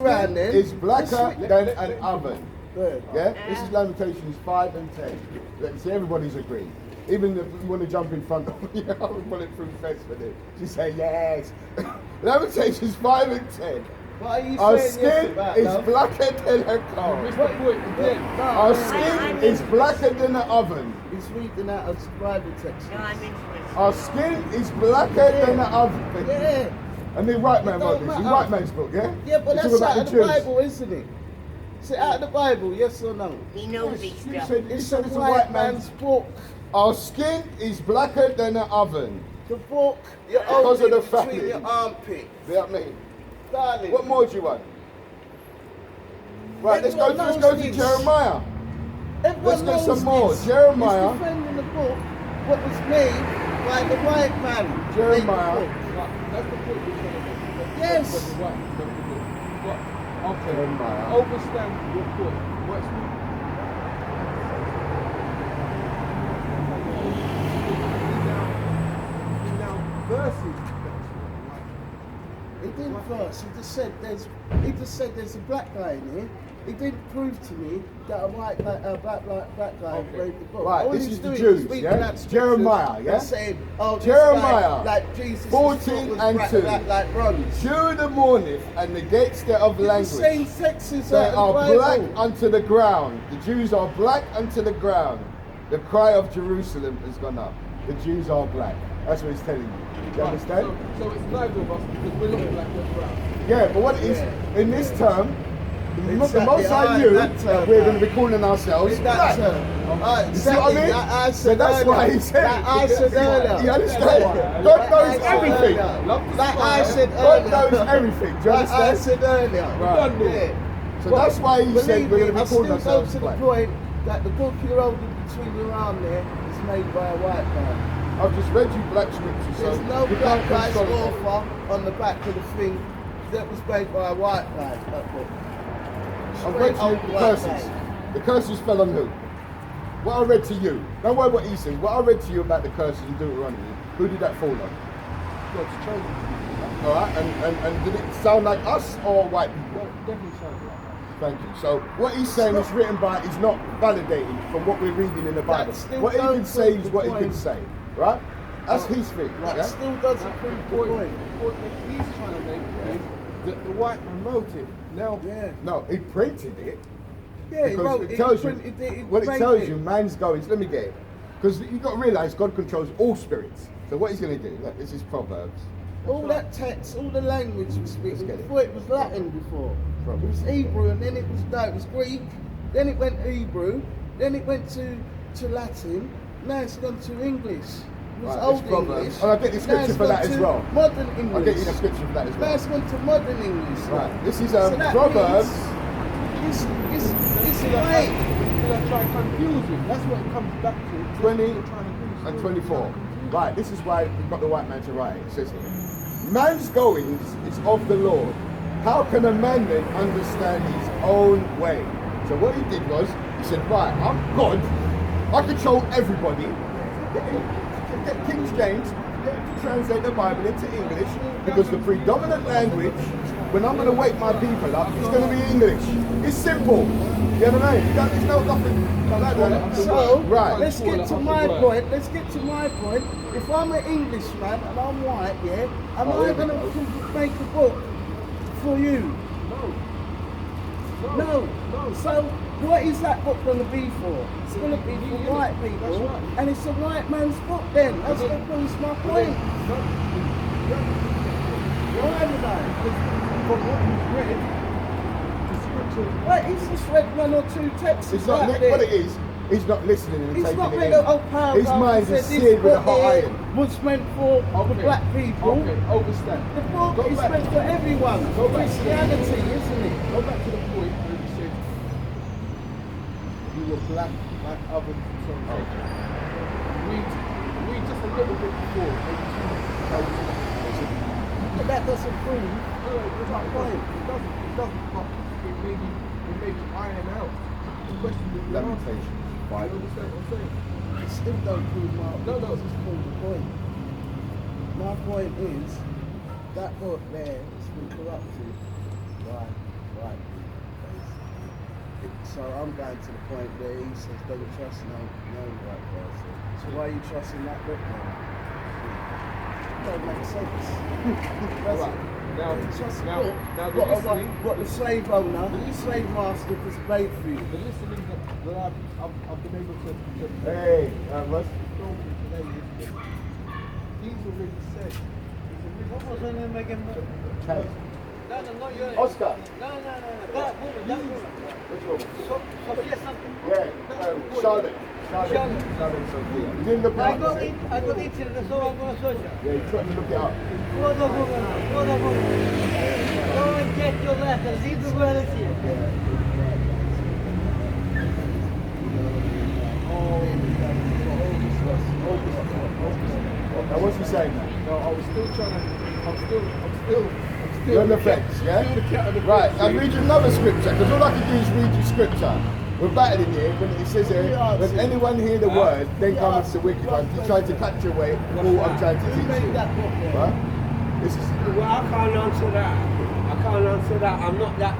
Is blacker than an oven. Yeah? This is Lamentations 5 and 10. Let's see, everybody's agreed. Even if you want to jump in front of me, I will put it through fence with it. She say yes. Lamentations 5 and 10. What are you Our saying skin yes is about, blacker than a coal. Our skin is blacker than an oven. He's reading out of Bible text. Our skin is blacker than an oven. Yeah. And the white man wrote this. The white man's book, yeah? Yeah, but It's that's all about out of the Bible, isn't it? Is it out of the Bible, yes or no? He knows these stuff. It's a white man's book. Our skin is blacker than an oven. The book, you're Because of the between family. your armpits. You know what I mean? Darling. What more do you want? Right, let's go to Jeremiah. Let's get some more. Jeremiah. He's defending the book, what was made by the white man. Jeremiah. That's the point we're trying to make. Yes. Okay. Jeremiah. Overstand your point. What's now verses. He didn't verse. He just said there's a black guy in here. He didn't prove to me that a black guy wrote the book. Right, All this he's is the doing Jews, reading yeah? out scriptures Jeremiah, yeah? and saying, oh, this Jeremiah, guy, like Jesus 14 was and black, 2. like bronze. Judah mourneth, and the gates thereof The same language. sexes They are black Bible. unto the ground. The Jews are black unto the ground. The cry of Jerusalem has gone up. The Jews are black. That's what he's telling you. You understand? So it's neither of us because we're not black, we're brown. Yeah, but what it is, in this term, the Most High knew that we're going to be calling ourselves black. You see what I mean? So that's why he said Like I said earlier. You understand? God knows everything. Like I said God earlier. knows everything. Do you Like I understand? said earlier. Right. Yeah. So that's why he said we're going to be calling ourselves to the black. point that the book you're holding between your arm there is made by a white man. I've just read you black scripture, so There's no you black can't guy's console it. author on the back of the thing that was made by a white guy. That book. I've read to you the curses. The curses fell on who? What I read to you, don't worry what he says, what I read to you about the curses in Deuteronomy, who did that fall on? God's chosen. Alright, and did it sound like us or white people? Definitely sounds like that. Thank you. So what he's saying is written by, is not validated from what we're reading in the Bible. What he can say is what he can say, right? That's his thing, That yeah? still doesn't prove the point. What he's trying to make is that the white man wrote it. Now, Yeah. No, he printed it. Yeah, he Because wrote it tells you, printed it, he what it made tells it. you, man's going, let me get it. Because you've got to realise God controls all spirits. So what he's going to do, look, this is Proverbs. All that text, all the language was speaking get it. before. It was Latin before. It was Hebrew, and then it was Greek. Then it went Hebrew. Then it went to Latin. Now it's gone to English. It was Right, old it's Proverbs. English. And I'll get the Now scripture it's for that gone as to well. Modern English. I'll get you the scripture for that as Now well. it's gone to modern English. Right, this is So that Proverbs. means It's right. I try to confuse you. That's what it comes back to. 20 You're trying to do and so. 24. Right, this is why we've got the white man to write it. It says here, man's goings is of the Lord. How can a man then understand his own way? So what he did was, he said, right, I'm God. I control everybody. Get King James to translate the Bible into English, because the predominant language, when I'm going to wake my people up, it's going to be English. It's simple. You know what I mean? There's no nothing like that. So, right. let's get to my point. Let's get to my point. If I'm an Englishman and I'm white, yeah, am I going to make a book for you? No. So, what is that book going to be for? It's going to be for white people, and it's a white man's book then. That's what proves my point. Why would I? From what you've read, the scripture. Wait, he's just read one or two texts. It's not right what there. it is. He's not listening and He's taking not it read in. a whole paragraph. His mind He is said this seared with a book hot here iron. was meant for the black people. Okay, overstand. The book Go is back. meant for everyone. Go back. Christianity, isn't it? Go back to the point where you said you were black like oven. Read just a little bit before. But that doesn't prove. It's not point. It doesn't. But it makes iron out. The question is the answer. Lamentations. You understand what I'm saying? It still don't prove my No. just prove the point. My point is that book there has been corrupted by So I'm going to the point where he says don't trust no white person. So why are you trusting that book now? Don't make sense. Does it? Now, Trust the now, book. now the listening, What the slave owner, the slave master has made for you. the listening that I've been able to Hey, Russ. talk to today is he's already said. What was her name again? Hey. No, not your Oscar. No. That woman. Which one? Sophia something. Yeah, Charlotte. Charlotte Sophia. You didn't look it I up. got it, so I'm going to search her. Yeah, you couldn't look it up. What the woman? Go and get your letters, leave the word here. Now, what's he saying now? No, I was still trying to. I'm still. You're on the fence, yeah? Still the cat on the Right, fence. I'll read you another scripture, because all I can do is read you scripture. We're battling here, when it says here, when anyone hear the word, then comes the wicked one. He's trying to catch away all I'm trying to Who teach made you. that book then? Right? This is, Well, I can't answer that. I'm not that.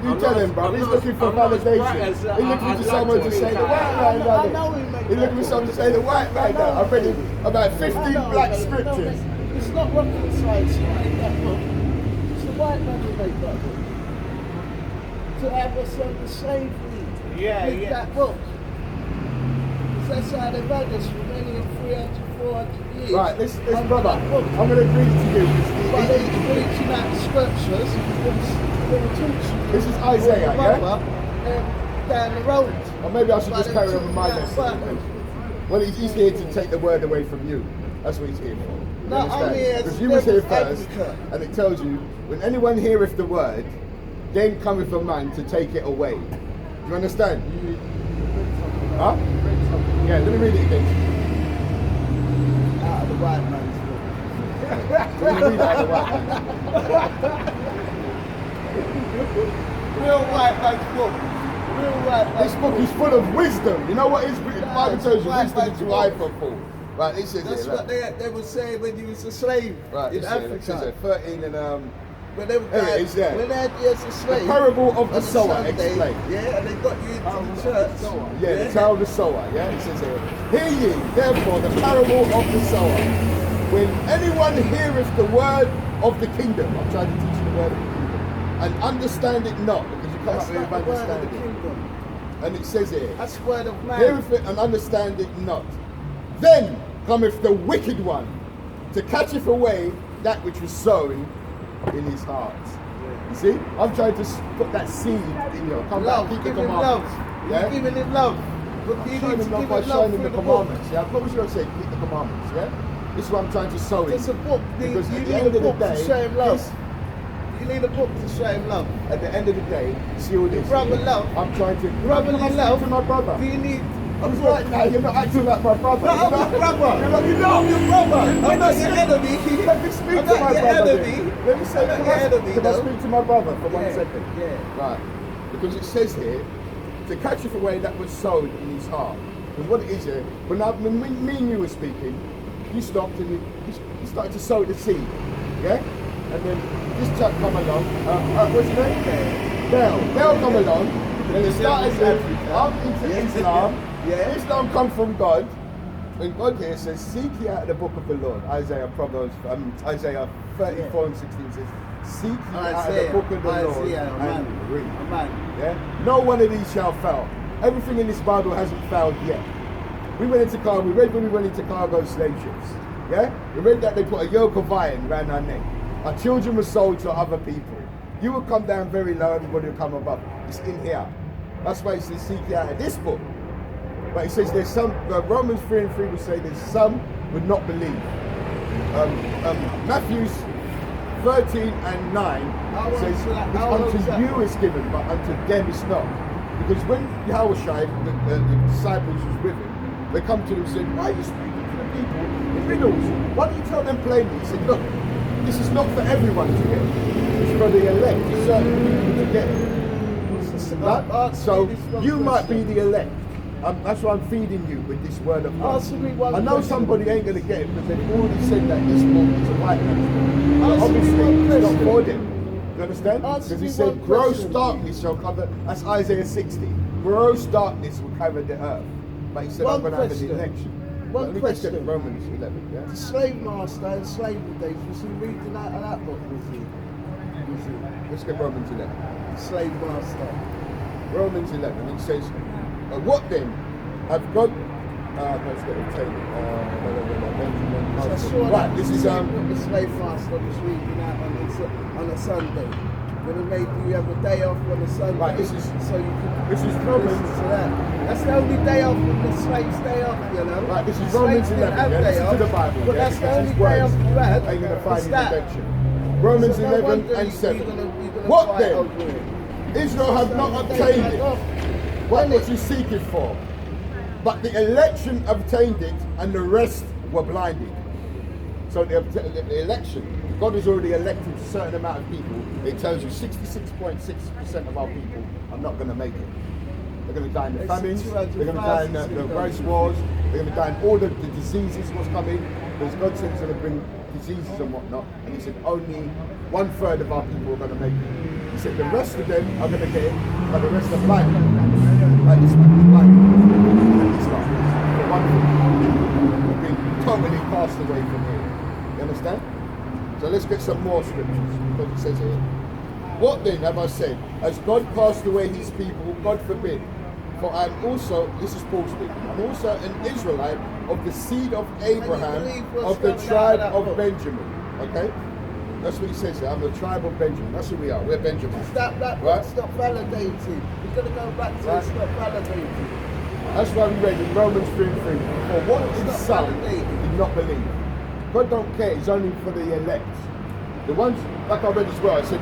you I'm tell not- him, bro. I'm He's not- looking for I'm not as bright validation. as, He's looking I'd for like someone to to be. say the white man I done it. know he made He's looking for someone to say the white man done it. I've read about 15 black scriptures. It's not rocket science who made that book. It's the white man who made that book. To have us under slavery. Yeah, with yeah. that book. 'Cause that's how they've had us for many 300, 400 years. Right, this under brother, that book. I'm going to read it to you. But they were preaching out the scriptures. They were teaching. This is Isaiah, yeah? Down the road. Or maybe I should But just they carry took on with my that message. Bible. Well, he's here to take the word away from you. That's what he's here for. You No, I'm understand? here as Because you was here devil's first, advocate. and it tells you, when anyone heareth the word, then cometh a man to take it away. Do you understand? Huh? Yeah, let me read it again. Out of the white man's book. Let me read it out of the white man. Real white man's book. Real white man's This book is full of wisdom. You know what is? The Bible tells you White wisdom man's is too book. high for a fool. Right, it says That's here. what Look. they were saying when you was a slave Right, in it says Africa. here, 13 and When they were There it is, yeah. when they had you as a slave. parable of the on a sower Sunday, explained. Yeah, and they got you into the church. Yeah, the tale of the sower, yeah, it says here. Hear ye, therefore, the parable of the sower. When anyone heareth the word of the kingdom, I'm trying to teach you the word of the kingdom, and understand it not, because you come That's up with not the word of the understanding. kingdom. And it says here, That's the word of man. heareth it and understand it not. Then cometh the wicked one, to catcheth away that which was sown in his heart. You see, I'm trying to put that seed in you. Come Love, back, keep the give him love. commandments. You're Yeah? giving him love. But you Showing need to them love give by him love showing them through the the book. commandments. Yeah, what was you going to say? Keep the commandments. Yeah, this is what I'm trying to sow in. There's a book. Because You at the need end a of the book to day, show him love. this- You need a book to show him love. At the end of the day, see all this. brother love. I'm trying to. Brotherly I'm love. to my brother. Do you need I'm right now. You're not acting like my brother. No, I'm your brother. You're not your brother. I'm not your enemy. Let me speak I'm to not my your brother. enemy. then. Let me say, I'm not can your I enemy, can I though. speak to my brother for 1 Yeah, second? yeah. Right. Because it says here, to catch it away that was sown in his heart. Because what it is here, when me and you were speaking, you stopped and you started to sow the seed. Yeah? And then this chap come along, what's his name? Dale come along, and they started saying, I'm into Islam. Yeah. Islam come from God. When God here says, seek ye out the book of the Lord, Isaiah 34 and 16 says, seek ye out the book of the Lord and read. Yeah? No one of these shall fail. Everything in this Bible hasn't failed yet. We went into cargo, we read when we went into cargo slave ships. Yeah? We read that they put a yoke of iron around our neck. Our children were sold to other people. You will come down very low, everybody will come above. It's in here. That's why it says seek ye out of this book. But it says there's some, Romans 3 and 3 will say there's some would not believe. Matthews 13 and 9 says, unto you is given, but unto them is not. Because when Yahushua, the disciples was with him, they come to him and said, why are you speaking to the people in riddles? Why don't you tell them plainly? He said, look, this is not for everyone to get. It's for the elect, for certain people to get it. Right? So you might be the elect. That's why I'm feeding you with this word of God. Answer me one I know question. somebody ain't going to get it because they've already said that this book is a white man's book. Answer me Obviously, one it's not question. for them. You understand? Answer Because he me said, one gross question. darkness shall cover, that's Isaiah 60. Gross darkness will cover the earth. But he said, One I'm going to have an question. election. One Let me just get question. Romans 11, yeah? The slave master in slavery days, was he reading out of that book, was he? Let's get Romans 11. The slave master. Romans 11, it says, what then have God, let's get the tape. So I saw Right, that this is, what the slave master was reading out on a Sunday. When he made you have a day off on a Sunday, Right, this is- so you could this is listen Romans. to that. That's the only day off when the slaves day off, you know. Right, this is The Romans slaves didn't 11, have yeah? day Listen to off, the Bible, but yeah? that's the Because only his day off words you had. ain't going to find What's his that? redemption. Romans So no 11 wonder and you're 7. gonna What fight then? over it. Israel have not So obtained they it. back off. What Innit? was you seeking for? But the election obtained it, and the rest were blinded. So the election, God has already elected a certain amount of people. It tells you 66.6% of our people are not going to make it. They're going to die in the It's famines. 200,000 They're going to die in the gonna race die. wars. They're going to die in all the diseases what's coming. Because God said He's going to bring diseases and whatnot. And He said only 1/3 of our people are going to make it. He said the rest of them are going to get it, but the rest are blind. Like Islam is blind. Islam, for one thing, will be totally passed away from here. You understand? So let's get some more scriptures, because it says here, what then have I said? Has God cast away his people? God forbid. For I am also, this is Paul speaking, I'm also an Israelite of the seed of Abraham, believe of the what's tribe going on in that of book? Benjamin. Okay? That's what he says here. I'm the tribe of Benjamin. That's who we are. We're Benjamin. That Right? book's not validated. We're going to go back to Right. it's not validated. That's why we read in Romans 3:3. For what It's his not son validated. did not believe. God don't care. It's only for the elect. The ones, like I read as well, I said,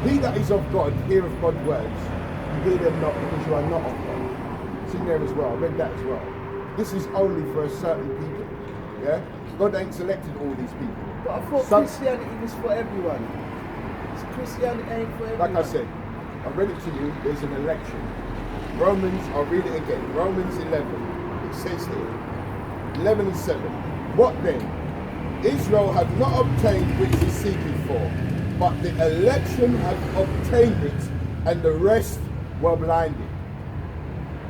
he that is of God, heareth God's words. You hear them not because you are not of God. It's in there as well. I read that as well. This is only for a certain people. Yeah? God ain't selected all these people. But I thought Some- Christianity was for everyone. Christianity ain't for everyone. Like I said, I read it to you, there's an election. Romans, I'll read it again. Romans 11, it says here, 11 and 7. What then? Israel have not obtained which is seeking for, but the election have obtained it, and the rest were blinded.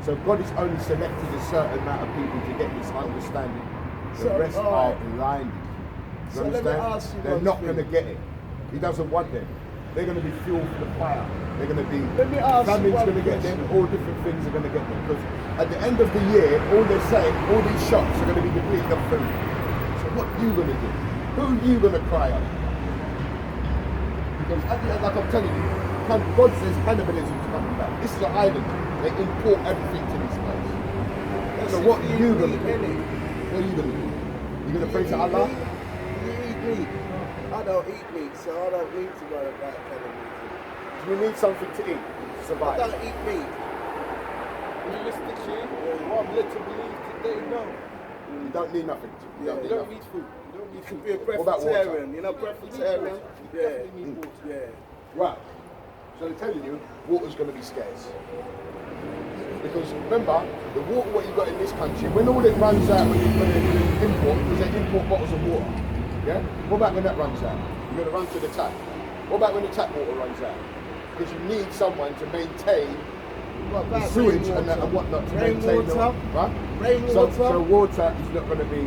So God has only selected a certain amount of people to get this understanding. The So, rest are alright. blinded. You So let me understand? ask you They're one not thing. going to get it. He doesn't want them. They're going to be fuel for the fire. They're going to be, Let me ask you famine's one going to get them, question. all different things are going to get them. Because at the end of the year, all they're saying, all these shops are going to be depleted of food. So what are you going to do? Who are you going to cry out? Because like I'm telling you, God says cannibalism is coming back. This is an island. They import everything to this place. So what are you going to do? What are you going to do? You going to pray to Allah? You eat meat. I don't eat meat, so I don't need to worry about cannibalism. You need something to eat to I survive. don't eat meat. Realistically, what I'm led to believe today, no. You don't need nothing. You don't You need don't nothing. need food. You don't You need could food. be a What about water? breatharian. You know, breatharian? You Yeah. definitely need water. Yeah. Right. So they're telling you, water's going to be scarce. Because remember, the water what you got in this country, when all it runs out when you import, because they import bottles of water. Yeah? What about when that runs out? You're going to run to the tap. What about when the tap water runs out? Because you need someone to maintain What the about sewage and rainwater? whatnot to maintain the Rainwater? right? Rainwater? So water is not going to be.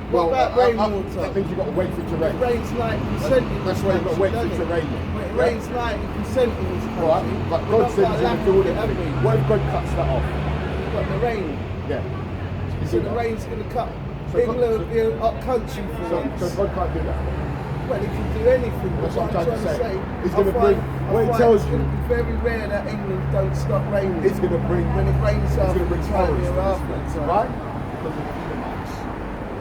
What about rainwater? That means you've got to wait for it to rain. It rains 90% in That's this why you've got to wait for country, it to doesn't rain. When it Yeah? rains 90% in this country. Right, but we're God not says got He's going to do all lack of it, everything. have What if God cuts that off? we? But the rain. Yeah. You So see the that? rain's going to cut. So England God- will be a hot country for So once. God can't do that. Well, he can do anything. That's what I'm trying to say. He's I gonna find- bring- I what he find tells it's you- going to be very rare that England don't stop raining. It's going to bring. When it rains It's after going to bring the time, terrorists to we're this after place, the time. right? Because of the Edomites.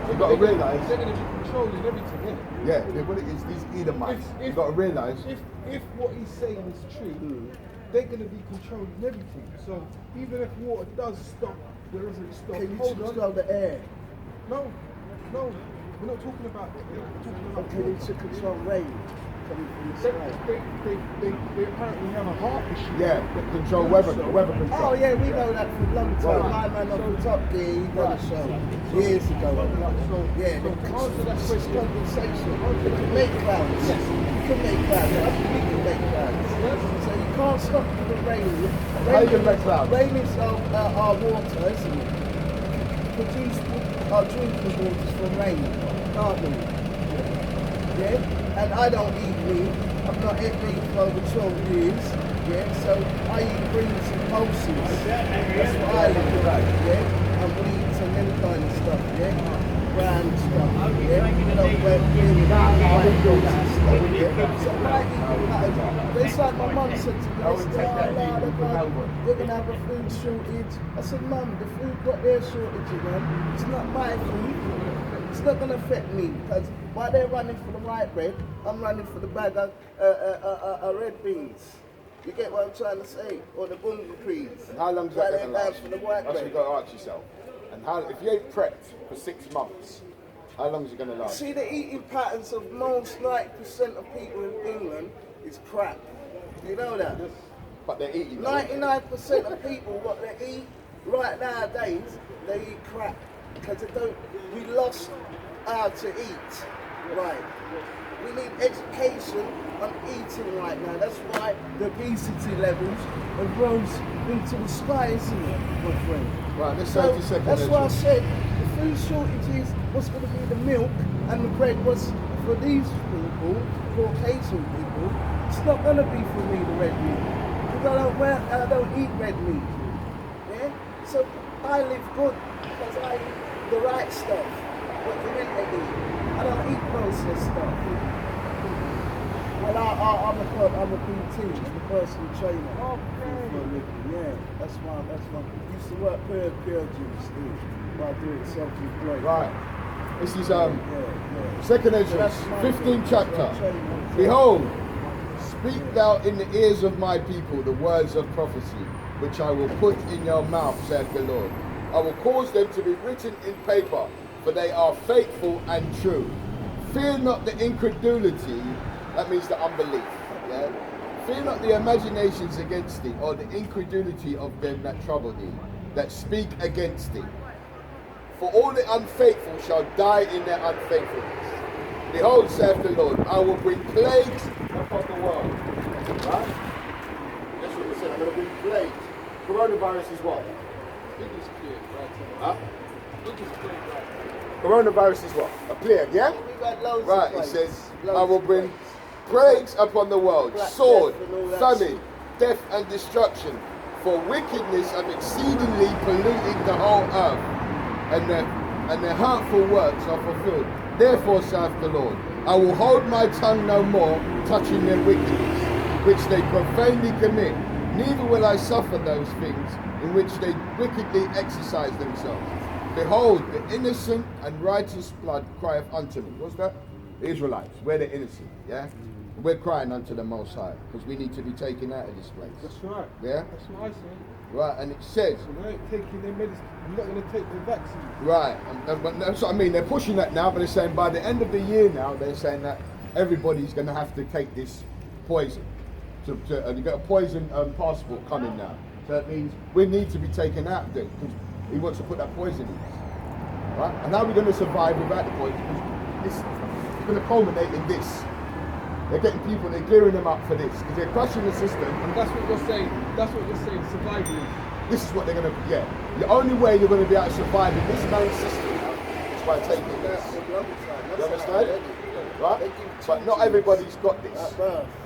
You've got to realise. They're going to be controlling everything, innit? Yeah, what it is, these Edomites. You've got to realise. If what he's saying is true, they're going to be controlling everything. So even if water does stop, wherever it stops, Can you hold on. control the air? No, we're not talking about that. We're talking Or about can you water. control rain coming from the They, sky? they apparently have a heart issue. Yeah, control weather control. Oh yeah, we know that for a long time. My man off the Top Gear, he done a show years ago. Yeah, So the answer that question. compensation. You can make clouds. You can make clouds. I think we can make clouds. So you can't stop the rain. How you can make clouds? Rain is our water, isn't it? Produce our drinking waters from rain, can't we? Yeah? And I don't eat meat. I've not eaten meat for over 12 years. Yeah? So I eat greens and pulses. That's what I like. Yeah? And wheat and any kind of stuff. Yeah? Brown stuff. Yeah? I don't wear white clothes and stuff. Yeah? So I eat patterns. It's like my mum said to me, they're going to have a food shortage. I said, Mum, the food got their shortage, you know. It's not my food. It's not going to affect me because while they're running for the white bread, I'm running for the bag of red beans. You get what I'm trying to say? Or the bunga peas. And how long is that going to last? For the white That's what bread. you've got to ask yourself. And how, if you ain't prepped for 6 months, how long is it going to last? See, the eating patterns of most 90% of people in England is crap. You know that? But they're eating. 99% of people, what they eat right nowadays, they eat crap. Because we lost how to eat. Right. We need education on eating right now. That's why the obesity levels have rose into the sky, isn't it, my friend? Right, let's So 30 seconds. that's why I said the food shortages was going to be the milk and the bread was for these people, Caucasian people. It's not going to be for me, the red meat. Because I don't eat red meat. Yeah? So I live good because I eat the right stuff. What you meant to eat. I don't eat processed stuff. And I'm a PT, I'm a personal trainer. For a living. Yeah, that's why. I used to work pure juice, while doing self-employed. Right. This is Yeah. second So entrance, that's my 15th thing. chapter. Yeah. Behold, speak thou in the ears of my people the words of prophecy, which I will put in your mouth, saith the Lord. I will cause them to be written in paper, for they are faithful and true. Fear not the incredulity, that means the unbelief. Yeah? Fear not the imaginations against thee, or the incredulity of them that trouble thee, that speak against thee. For all the unfaithful shall die in their unfaithfulness. Behold, saith the Lord, I will bring plagues upon the world. Right? That's what he said, I'm going to bring plagues. Coronavirus is what? Huh? Coronavirus is what? A plague, yeah? We've had loads of Right, it plagues. says, Loads I will of bring plagues. plagues upon the world, Black sword, death and all that famine, shit. death and destruction, for wickedness and exceedingly polluting the whole earth, and their hurtful works are fulfilled. Therefore, saith the Lord, I will hold my tongue no more, touching their wickedness, which they profanely commit, neither will I suffer those things in which they wickedly exercise themselves. Behold, the innocent and righteous blood crieth unto me. What's that? The Israelites, we're the innocent, yeah? We're crying unto the Most High, because we need to be taken out of this place. That's right. Yeah? That's what I say. Right, and it says, So they ain't taking their medicine. You're not going to take the vaccine. right, but that's what I mean, they're pushing that now, but they're saying by the end of the year now, they're saying that everybody's going to have to take this poison. And you got a poison passport coming now. So that means we need to be taken out of it, because he wants to put that poison in us. Right? And how are we going to survive without the poison? Because it's going to culminate in this. They're getting people, they're gearing them up for this, because they're crushing the system. And that's what you're saying. That's what you're saying. Survival. This is what they're going to, yeah. The only way you're going to be able to survive in this known system is by taking this. You understand? Right? But not everybody's got this.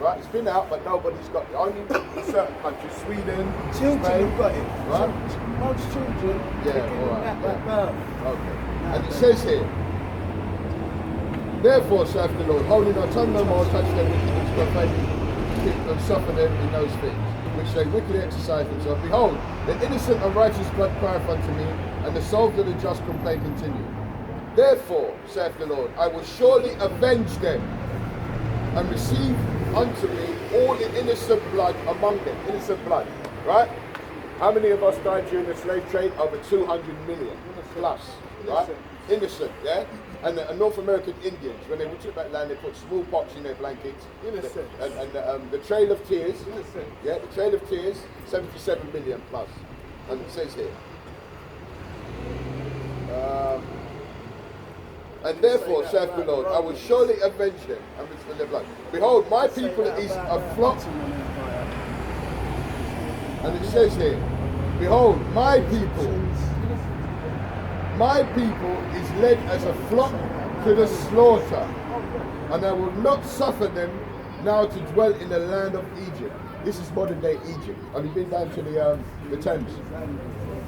Right? It's been out, but nobody's got it. Only certain countries, Sweden, Children Spain. have got it. Right? Most children, Yeah, they're given all right, that yeah. birth. Okay. And it says here, therefore, saith the Lord, holding our tongue no more, touch them wickedness, and suffer them in those things, which they wickedly exercise themselves. Behold, the innocent and righteous blood crieth unto me, and the souls of the just complain continue. Therefore, saith the Lord, I will surely avenge them, and receive unto me all the innocent blood among them. Innocent blood, right? How many of us died during the slave trade? Over 200 million plus, right? Innocent, yeah? And the North American Indians, when they took that land, they put smallpox in their blankets. Innocent. And the Trail of Tears, Innocent. yeah, the Trail of Tears, 77 million plus. And it says here, And therefore, saith the Lord, I will surely avenge them and restore their blood. Behold, my people is a flock. And it says here, behold, my people is led as a flock to the slaughter, and I will not suffer them now to dwell in the land of Egypt. This is modern day Egypt. Have you been down to the Thames?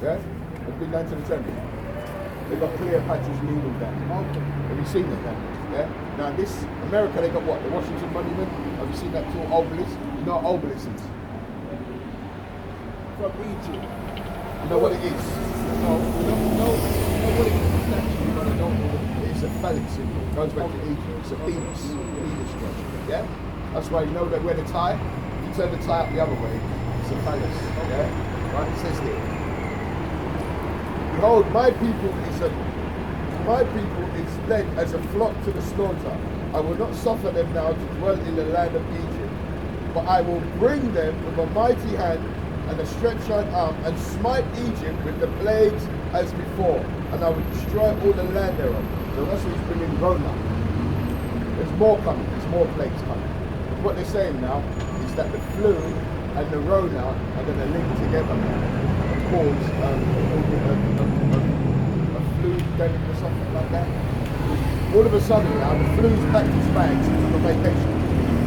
Yeah? Have you been down to the Thames? They've got Cleopatra's Needle down. Have you seen it down there? Yeah? Now this, America, they got what? The Washington Monument? Have you seen that tall obelisk? You know what obelisk is? From Egypt. You know what it is? No, what it is actually, but I don't know what it is. It's a phallic symbol. It goes back to Egypt. It's a penis structure. Yeah? That's why you know that where the tie, you turn the tie up the other way, it's a phallus. Yeah? Right? It says here. Behold, my people is led as a flock to the slaughter. I will not suffer them now to dwell in the land of Egypt, but I will bring them with a mighty hand and a stretched out arm, and smite Egypt with the plagues as before, and I will destroy all the land thereof. So that's what he's bringing Rona. There's more coming, there's more plagues coming. What they're saying now is that the flu and the Rona are going to link together and cause a flu endemic or something like that. All of a sudden now, the flu's packed its bags and took a vacation.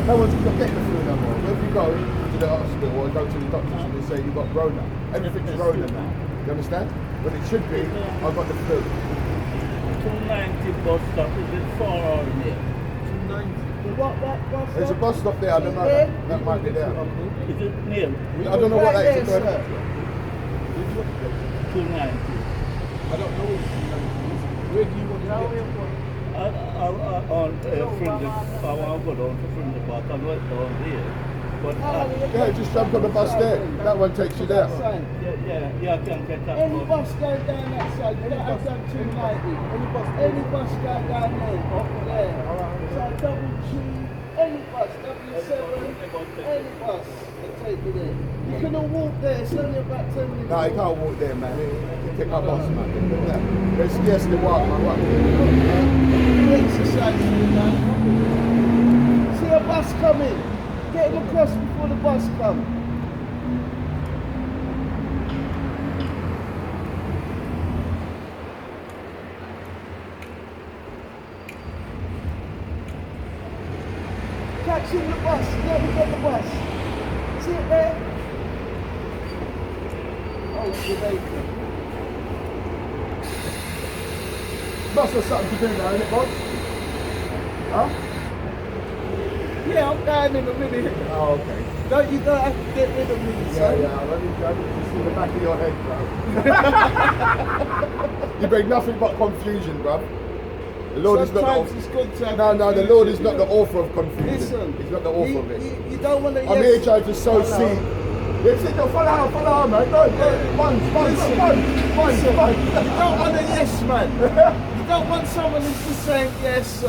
No one's getting the flu no more. If you go to the hospital or go to the doctors and they say you've got Rona, everything's Rona now. You understand? But it should be, I've got the flu. 290 bus stop, is it far or near? 290. There's a bus stop there, I don't know. That might be there. Is it near? I don't know what that is. 290. I don't know what 290 is. Where do you want to get? I want to go down to Friendly Park. I'll go down there. But Yeah, just jump on the bus there. That one takes you there. yeah, I can get that Any one. bus going down that side, you don't have done 290. Any bus going down there, up there. So double G, any bus, W7, any bus, they take you there. You can all walk there, it's only about 10 minutes. No, you can't walk there, man. You take our bus, man. There's scarcely walk, man. What? Exercise, man. See a bus coming. Get him across before the bus comes. Catch him the bus. Let me get the bus. See it there? Oh, Jamaica. Bus has something to do now, innit, Bob? Huh? Yeah, I'm down in a minute. Oh, okay. Don't you don't have to get rid of me, Yeah, son. I need to see the back of your head, bro. You bring nothing but confusion, bro. The Lord is not Sometimes the it's good to have No, the confusion, Lord is you not know. the author of confusion. Listen, He's not the author of it. you don't want to. I'm here trying to sow seed. Yes, follow on, man. Go, punch. You don't want a yes man. You don't want someone who's just saying yes,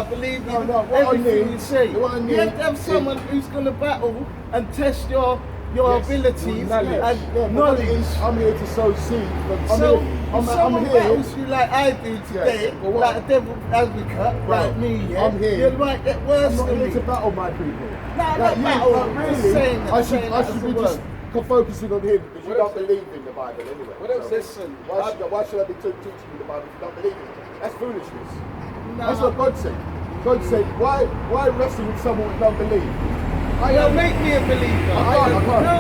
believe in No, what I everything need- you say. what I You need have to have is- someone who's going to battle and test your abilities Knowledge. and But what knowledge. it is, I'm here to sow seed. So if I'm someone here. battles you like I do today, but what- like a devil advocate, Bro, like me, yeah, I'm here. you might get worse I'm not than here me. to battle my people. No, Like not you, battle, but just really, saying that, I saying should that be as a just focusing on him because you don't believe in the Bible anyway. What else? So Listen, why should I be teaching you the Bible if you don't believe in it? That's foolishness. No. That's what God said. God said, why wrestle with someone who don't believe? You'll make me a believer. I can't.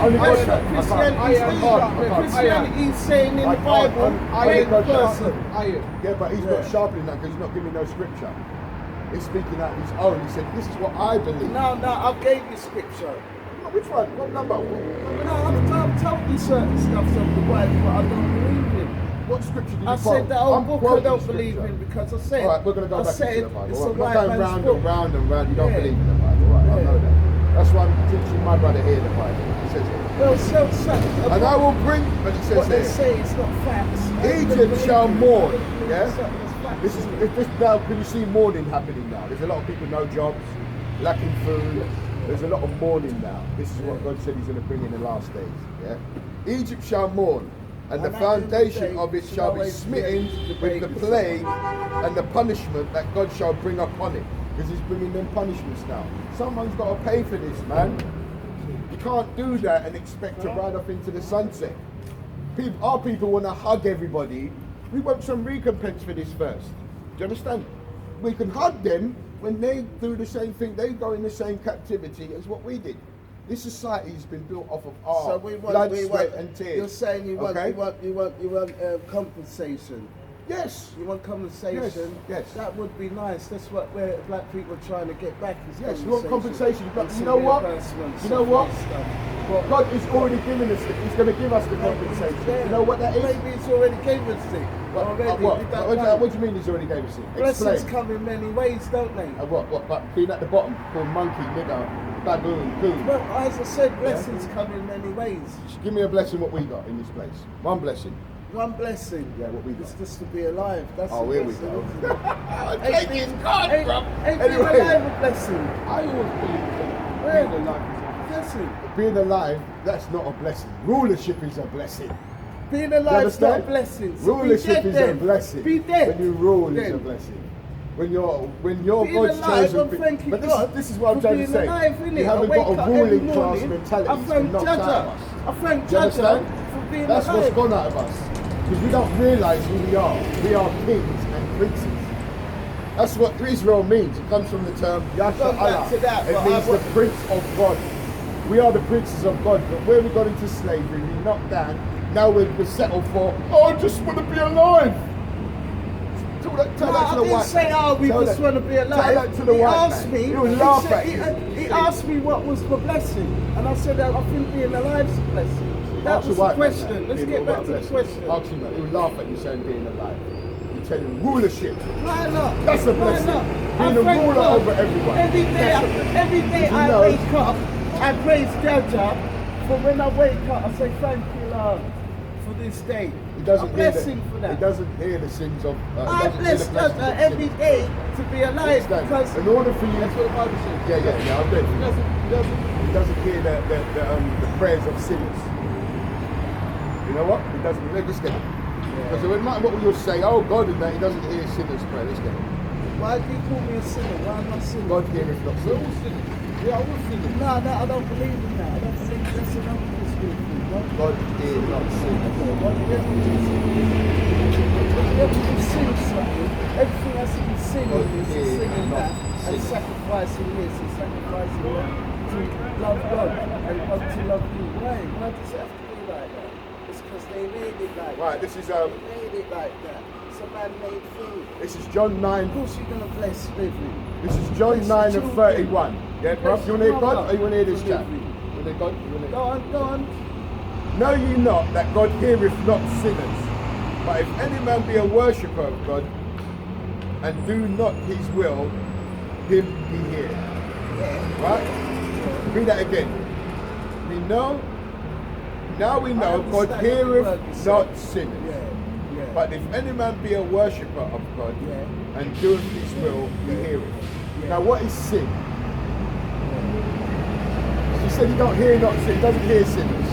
Only God That's can. what I can't. Christianity is saying in I the can't. Bible, I make ain't no person. Yeah, but he's not sharpening that because he's not giving me no scripture. He's speaking out his own. He said, this is what I believe. No, I gave you scripture. Which one? What number? No, I've told you certain stuff from the Bible, but I don't believe in. What scripture did you I quote? said that whole I'm book I quoting don't scripture. believe in because I said. All right, we're going to go I back said into the Bible. it's All a right, we're white not going man's round book. and round and round. You don't Yeah. believe in the Bible. Right, I Yeah. know that. That's why I'm teaching my brother here the Bible. He says it. Well, And I will bring, but he says what they here, say is not facts. Egypt shall mourn. Yeah? Something that's facts. This now, can you see mourning happening now? There's a lot of people no jobs, lacking food. There's a lot of mourning now. This is what God said he's going to bring in the last days. Yeah? Egypt shall mourn, And the at the end foundation day, of it should shall be always smitten the with the baby plague and the punishment that God shall bring upon it. Because he's bringing them punishments now. Someone's got to pay for this, man. You can't do that and expect to ride off into the sunset. Our people want to hug everybody. We want some recompense for this first. Do you understand? We can hug them when they do the same thing. They go in the same captivity as what we did. This society has been built off of our blood, sweat, and tears. You're saying you want, okay? you want compensation. Yes. You want compensation. Yes. That would be nice. That's what where black people are trying to get back. Is Yes, you want compensation. But and you some know what? reimbursements You know and what? stuff. God is already giving us it. He's going to give us the compensation. Yeah. You know what that is? Maybe it's already gave us it. Already. What? We don't know. What do you mean he's already gave us it? Blessings Explain. come in many ways, don't they? What? But being at the bottom, called monkey, nigger, baboon, coon. Well, as I said, blessings come in many ways. Give me a blessing what we got in this place. One blessing. One blessing. Yeah, what we got. Is just to be alive. That's Oh, a here we blessing, go. isn't it? Take his card, Ain't bro. being Anyway, alive a blessing. I always believe that Yeah. being alive is a Blessing. being alive, that's not a blessing. Rulership is a blessing. Being alive is not a understand? blessing. So Rulership be dead is then. a blessing. Be dead. When you rule is a then. blessing. When you're Being God's alive, chosen I'm people. thanking But God this is what I'm for trying to being say. alive, innit? You I haven't wake got a up every ruling class morning, mentality. I It's thank been knocked out Jaja. of us. I thank Do you understand? Jaja for being That's alive. what's gone out of us. Because we don't realise who we are. We are kings and princes. That's what Israel means. It comes from the term Yasha Going back Allah. to that, It but means I the prince of God. We are the princes of God. But where we got into slavery, we knocked down. Now we're settled for, oh, I just want to be alive. Tell that to I the didn't white say, man. oh, we Tell just that- want to be alive. Tell that to the he white asked man. me, He will laugh said- at you. he asked me what was the blessing. And I said, I think being alive is a blessing. That Ask was the the white man question. that. Let's Being get all back about to the blessing. question. Ask him that. He will laugh at you saying being alive. You tell him rulership. Why not? That's a Why blessing. not? Being I a thank ruler God. over everyone. Every day Because he I knows- wake up, I praise Jaja. For when I wake up, I say thank you, Lord, for this day. He doesn't a hear blessing for that. He doesn't hear the sins of. He I doesn't hear bless the blessings Jaja of every sinners. day to be alive Understand? because In order for you, That's what the Bible says. yeah, I'm good. He doesn't He doesn't hear the prayers of sinners. You know what? He doesn't. Let's get it. Because it wouldn't matter what we will say. Oh God, and that he doesn't hear sinners pray. Let's get it. why do you call me a sinner? Why am I a sinner? God heareth not We're all sinners. sinners. Yeah, I was sinning. No, I don't believe in that. I don't believe that's an uncle spiritual. God heareth not sinners. Everything sing something. Everything has to be singing this and singing that and Sing. sacrificing this and sacrificing that to love God and God to love you. Why? Why does it have to be like that? It's because they made it like Right. that. This is They made it like that. It's a man-made thing. This is John 9. Of course you're going to bless living. This is John Bless 9 the and children. 31. Yeah, bro. Bless You want to hear the God mother or you want to hear this for chat? living. You want to hear God? You want to Go on, go on. Know ye not that God heareth not sinners? But if any man be a worshipper of God, and do not his will, him he heareth. Right? Read that again. Now we know God understand every heareth word you say. not sinners. Yeah. But if any man be a worshipper of God, Yeah. and doeth his will, he heareth. Yeah. Now what is sin? He said he don't hear not sin, he doesn't hear sinners.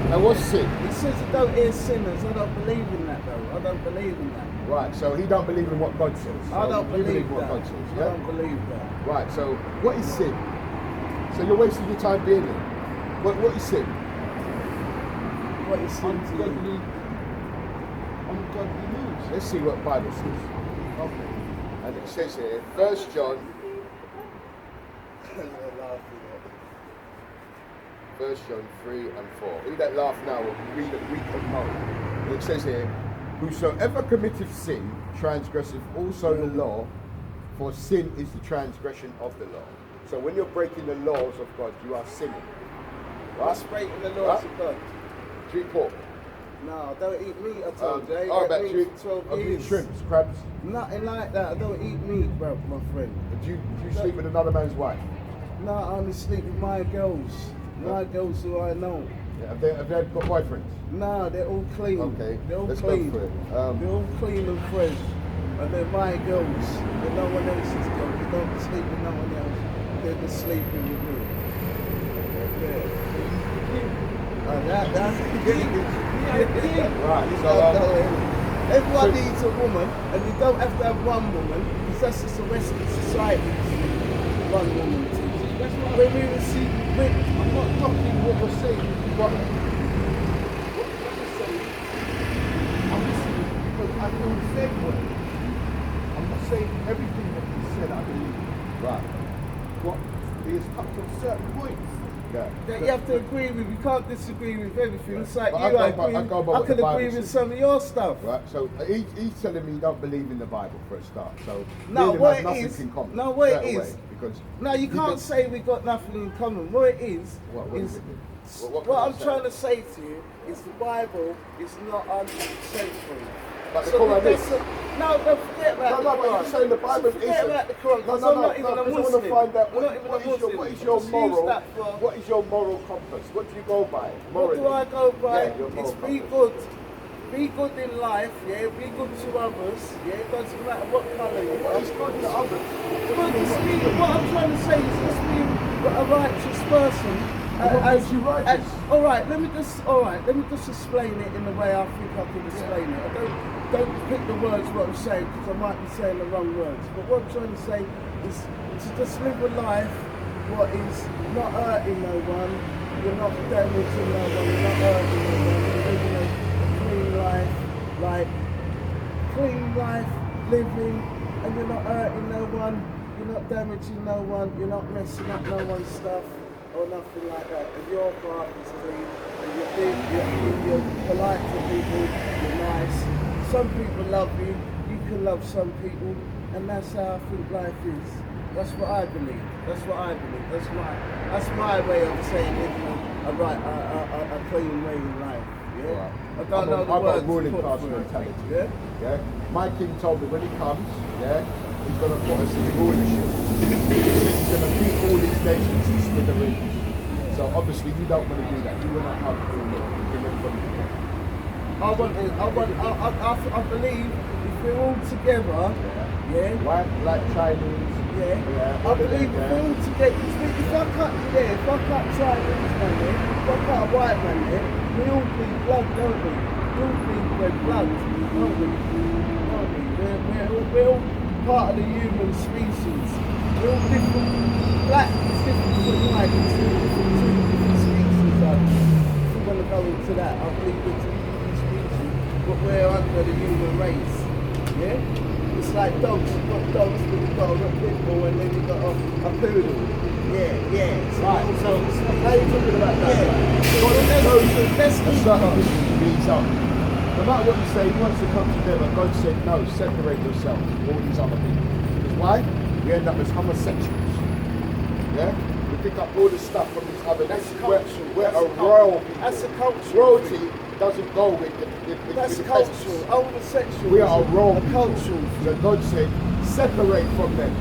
Now what's sin? He says you don't hear sinners. I don't believe in that though. I don't believe in that. Right, so he don't believe in what God says. I So don't you believe what that. God says, I yeah? don't believe that. Right, so what is sin? So you're wasting your time being here. What is sin? What is sin to Ungodly. you? Ungodly news. Let's see what Bible says. Okay. And it says here, 1 John, 1 John 3 and 4. He that laugh now will read a weak and moan. And it says here, whosoever committeth sin transgresseth also the law, for sin is the transgression of the law. So when you're breaking the laws of God, you are sinning. What's Right? breaking the laws of God? Drink pork. No, I don't eat meat. I told you. I ain't Oh, ate but meat drink, for 12 I'll years. eat shrimps, crabs. Nothing like that. I don't eat meat, bro, my friend. Do you sleep with another man's wife? No, I only sleep with my girls. My girls who I know. Yeah, have they got boyfriends? No, they're all clean. Okay, They're all let's go clean. for it. They're all clean and fresh. And they're my girls. They're no one else's girls. They don't sleep with no one else. They're just sleeping with me. Yeah. That's Right, so, everyone needs a woman, and you don't have to have one woman, because that's just the Western society. One woman thing. That's what When we receive, I'm not knocking what you're saying, but what you're saying, I'm listening because I feel the same way. I'm not saying everything that you said I believe. right, But there's touched on certain points. yeah. that you have to agree with. You can't disagree with everything. It's like But you, I go I by- agree. I go by I what can the Bible agree with says. some of your stuff. Right, so he's telling me he don't believe in the Bible for a start. So No, me and him what have it nothing is- in common. no, what it straight away, is- because No, you can't don't- say we got nothing in common. What it is, What is is it? What what can I I'm say? trying to say to you is the Bible is not 100% true. But the So Quran that's is. no, don't forget about No, the no, but Quran. you're saying the Bible Forget isn't. about the Quran, No, 'cause no, I'm no, not even no, a because I want Muslim. to find out I'm not even a what Muslim. is your Just use moral. that for- What is your moral compass? What do you go by? What Morally? do I go by? Yeah, your moral It's be compass. good. Be good in life, yeah. Be good to others, yeah. It doesn't matter what colour you What are. is good to others? Well, just be, what I'm trying to say is just be a righteous person. What makes you righteous? All right, let me just explain it in the way I think I can explain it. I don't pick the words what I'm saying, because I might be saying the wrong words. But what I'm trying to say is to just live a life what is not hurting no one. You're not damaging no one. You're not hurting no one. You're living a clean life, like clean life, living, and you're not hurting no one. You're not damaging no one. You're not messing up no one's stuff or nothing like that. If your heart is clean and you're polite to people, you're nice. Some people love you. You can love some people, and that's how I think life is. That's what I believe. That's what I believe. That's my way of saying living a clean way in life. Yeah. Right. I don't know the I've got words a ruling to put class for it. mentality. Yeah. Yeah. My king told me when he comes, yeah, he's going to put us in rulership. He's going to beat all these nations to smithereens. So obviously you don't want to do that. You want to have free will. You live from I believe if we're all together, yeah, white, black, Chinese. yeah, I believe if we're all together, if I cut you there, if I cut Chinese man there, if I cut a white man there, we all bleed blood, don't we? We all bleed red blood, don't we? Don't we? We're all part of the human species. We're all different. Black is different from white. It's two different species. If we want to go into that, I believe we're two different species, but we're under the human race. Yeah? It's like dogs. You've got dogs, but you've got a pit bull, and then you've got a poodle. Yeah. So Right, so now you're talking about that. Yeah. God has chosen Let's a keep certain going. people to be his own. No matter what you say, he wants to come together. God said, no, separate yourselves from all these other people. Because why? We end up as homosexuals. Yeah? We pick up all this stuff from these other That's nations. cultural. We're That's a royal people. That's a cultural. Royalty doesn't go with the That's with the cultural. peasants. Homosexual. We are a royal a people. cultural. So God said, separate from them.